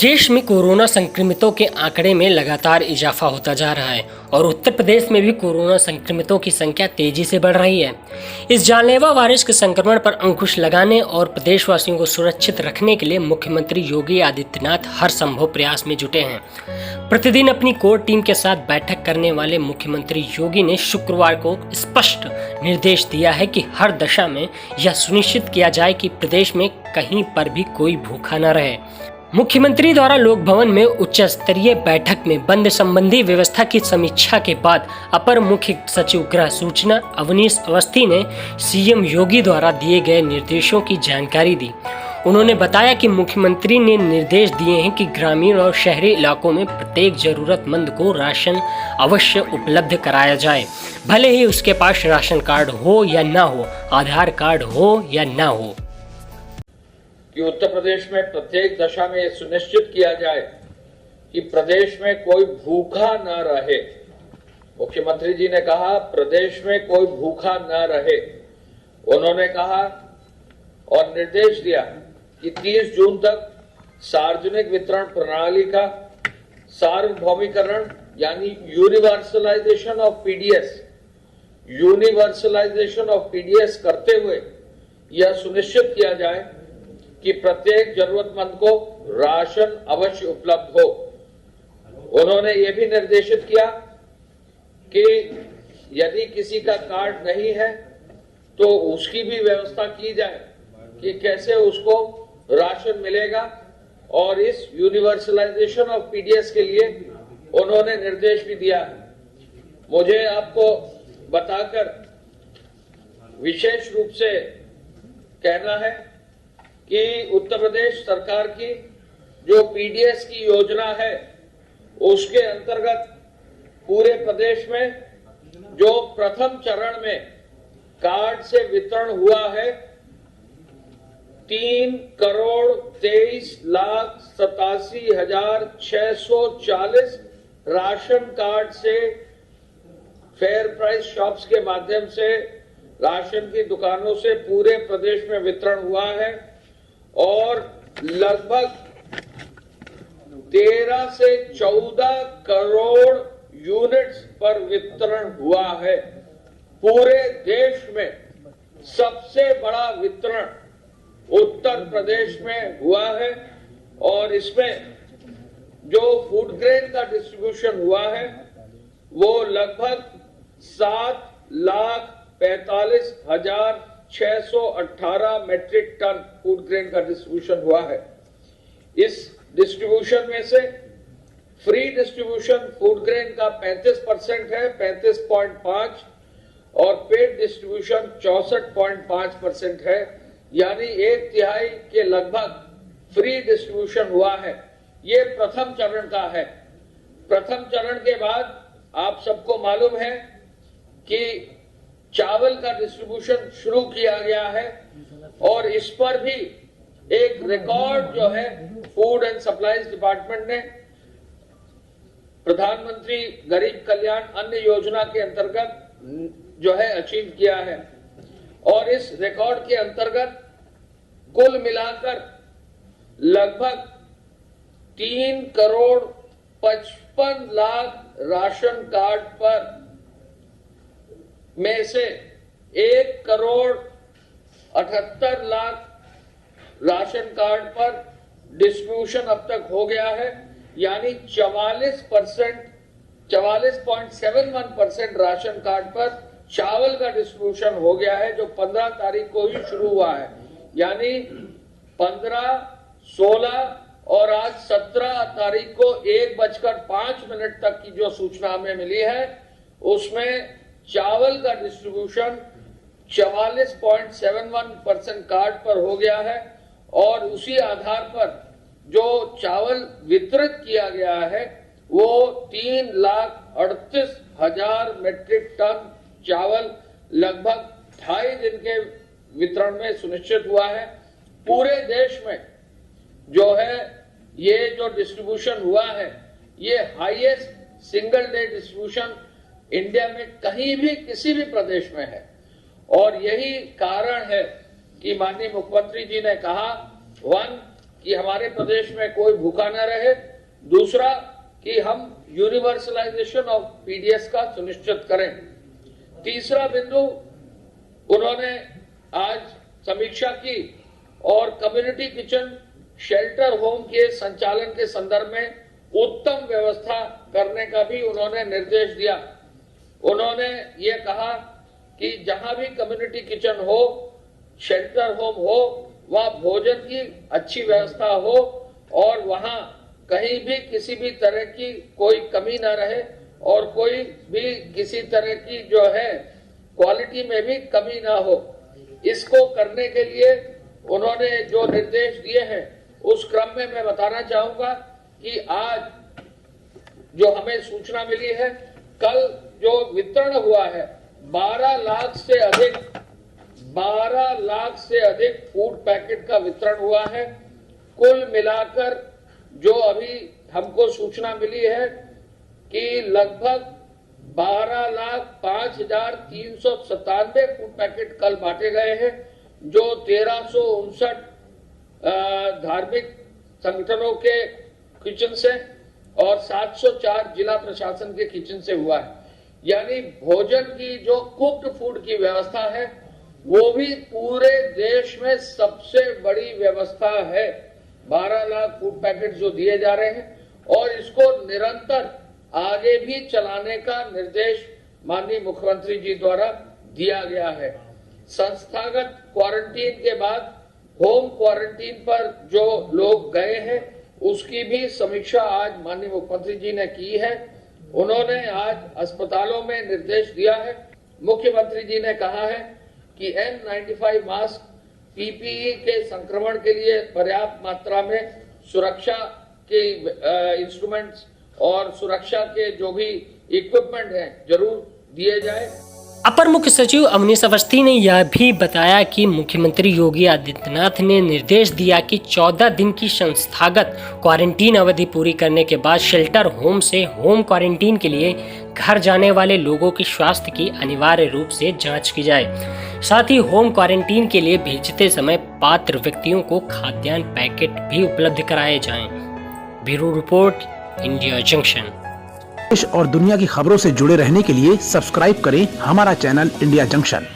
देश में कोरोना संक्रमितों के आंकड़े में लगातार इजाफा होता जा रहा है और उत्तर प्रदेश में भी कोरोना संक्रमितों की संख्या तेजी से बढ़ रही है। इस जानलेवा वायरस के संक्रमण पर अंकुश लगाने और प्रदेशवासियों को सुरक्षित रखने के लिए मुख्यमंत्री योगी आदित्यनाथ हर संभव प्रयास में जुटे हैं। प्रतिदिन अपनी कोर टीम के साथ बैठक करने वाले मुख्यमंत्री योगी ने शुक्रवार को स्पष्ट निर्देश दिया है कि हर दशा में यह सुनिश्चित किया जाए कि प्रदेश में कहीं पर भी कोई भूखा न रहे। मुख्यमंत्री द्वारा लोक भवन में उच्च स्तरीय बैठक में बंद संबंधी व्यवस्था की समीक्षा के बाद अपर मुख्य सचिव गृह सूचना अवनीश अवस्थी ने सीएम योगी द्वारा दिए गए निर्देशों की जानकारी दी। उन्होंने बताया कि मुख्यमंत्री ने निर्देश दिए हैं कि ग्रामीण और शहरी इलाकों में प्रत्येक जरूरतमंद को राशन अवश्य उपलब्ध कराया जाए, भले ही उसके पास राशन कार्ड हो या ना हो, आधार कार्ड हो या ना हो। कि उत्तर प्रदेश में प्रत्येक दशा में यह सुनिश्चित किया जाए कि प्रदेश में कोई भूखा न रहे। मुख्यमंत्री जी ने कहा प्रदेश में कोई भूखा न रहे। उन्होंने कहा और निर्देश दिया कि 30 जून तक सार्वजनिक वितरण प्रणाली का सार्वभौमिकरण यानी यूनिवर्सलाइजेशन ऑफ पीडीएस करते हुए यह सुनिश्चित किया जाए कि प्रत्येक जरूरतमंद को राशन अवश्य उपलब्ध हो। उन्होंने ये भी निर्देशित किया कि यदि किसी का कार्ड नहीं है तो उसकी भी व्यवस्था की जाए कि कैसे उसको राशन मिलेगा, और इस यूनिवर्सलाइजेशन ऑफ पीडीएस के लिए उन्होंने निर्देश भी दिया। मुझे आपको बताकर विशेष रूप से कहना है कि उत्तर प्रदेश सरकार की जो पीडीएस की योजना है उसके अंतर्गत पूरे प्रदेश में जो प्रथम चरण में कार्ड से वितरण हुआ है 3,23,87,640 राशन कार्ड से फेयर प्राइस शॉप्स के माध्यम से राशन की दुकानों से पूरे प्रदेश में वितरण हुआ है और लगभग 13 से 14 करोड़ यूनिट्स पर वितरण हुआ है। पूरे देश में सबसे बड़ा वितरण उत्तर प्रदेश में हुआ है और इसमें जो फूड ग्रेन का डिस्ट्रीब्यूशन हुआ है वो लगभग 7,45,618 मैट्रिक टन फूड ग्रेन का डिस्ट्रीब्यूशन हुआ है। इस डिस्ट्रीब्यूशन में से फ्री डिस्ट्रीब्यूशन फूड ग्रेन का 35% है, 35.5, और पेड डिस्ट्रीब्यूशन 64.5% है, यानी 1/3 के लगभग फ्री डिस्ट्रीब्यूशन हुआ है। ये प्रथम चरण का है। प्रथम चरण के बाद आप सबको मालूम है कि चावल का डिस्ट्रीब्यूशन शुरू किया गया है और इस पर भी एक रिकॉर्ड जो है फूड एंड सप्लाईज डिपार्टमेंट ने प्रधानमंत्री गरीब कल्याण अन्न योजना के अंतर्गत जो है अचीव किया है। और इस रिकॉर्ड के अंतर्गत कुल मिलाकर लगभग 3,55,00,000 राशन कार्ड पर में से 1,78,00,000 राशन कार्ड पर डिस्ट्रीब्यूशन अब तक हो गया है, यानी 44.71% राशन कार्ड पर चावल का डिस्ट्रीब्यूशन हो गया है, जो 15 तारीख को ही शुरू हुआ है। यानी 15, 16 और आज 17 तारीख को 1:05 तक की जो सूचना हमें मिली है उसमें चावल का डिस्ट्रीब्यूशन 44.71% कार्ड पर हो गया है और उसी आधार पर जो चावल वितरित किया गया है वो 3,38,000 मैट्रिक टन चावल लगभग 2.5 दिन के वितरण में सुनिश्चित हुआ है। पूरे देश में जो है ये जो डिस्ट्रीब्यूशन हुआ है ये highest single day distribution India में कहीं भी किसी भी प्रदेश में है। और यही कारण है कि माननीय मुख्यमंत्री जी ने कहा 1 कि हमारे प्रदेश में कोई भूखा न रहे, दूसरा कि हम यूनिवर्सलाइजेशन ऑफ पीडीएस का सुनिश्चित करें। तीसरा बिंदु उन्होंने आज समीक्षा की और कम्युनिटी किचन, शेल्टर होम के संचालन के संदर्भ में उत्तम व्यवस्था करने का भी उन्होंने निर्देश दिया। उन्होंने ये कहा कि जहां भी कम्युनिटी किचन हो, शेल्टर होम हो, वहां भोजन की अच्छी व्यवस्था हो और वहां कहीं भी किसी भी तरह की कोई कमी न रहे और कोई भी किसी तरह की जो है क्वालिटी में भी कमी ना हो। इसको करने के लिए उन्होंने जो निर्देश दिए हैं उस क्रम में मैं बताना चाहूंगा कि आज जो हमें सूचना मिली है, कल जो वितरण हुआ है 12 लाख से अधिक फूड पैकेट का वितरण हुआ है। कुल मिलाकर जो अभी हमको सूचना मिली है कि लगभग 12,05,397 फूड पैकेट कल बांटे गए हैं, जो 1359 धार्मिक संगठनों के किचन से और 704 जिला प्रशासन के किचन से हुआ है। यानी भोजन की जो कुक्ड फूड की व्यवस्था है वो भी पूरे देश में सबसे बड़ी व्यवस्था है। 12 लाख फूड पैकेट जो दिए जा रहे हैं और इसको निरंतर आगे भी चलाने का निर्देश माननीय मुख्यमंत्री जी द्वारा दिया गया है। संस्थागत क्वारंटीन के बाद होम क्वारंटीन पर जो लोग गए हैं उसकी भी समीक्षा आज माननीय मुख्यमंत्री जी ने की है। उन्होंने आज अस्पतालों में निर्देश दिया है। मुख्यमंत्री जी ने कहा है कि N95 मास्क, पीपीई के संक्रमण के लिए पर्याप्त मात्रा में सुरक्षा के इंस्ट्रूमेंट्स और सुरक्षा के जो भी इक्विपमेंट हैं जरूर दिए जाए। अपर मुख्य सचिव अवनीश अवस्थी ने यह भी बताया कि मुख्यमंत्री योगी आदित्यनाथ ने निर्देश दिया कि 14 दिन की संस्थागत क्वारंटीन अवधि पूरी करने के बाद शेल्टर होम से होम क्वारंटीन के लिए घर जाने वाले लोगों की स्वास्थ्य की अनिवार्य रूप से जांच की जाए। साथ ही होम क्वारंटीन के लिए भेजते समय पात्र व्यक्तियों को खाद्यान्न पैकेट भी उपलब्ध कराए जाएं। Bureau report, India junction. देश और दुनिया की खबरों से जुड़े रहने के लिए सब्सक्राइब करें हमारा चैनल इंडिया जंक्शन।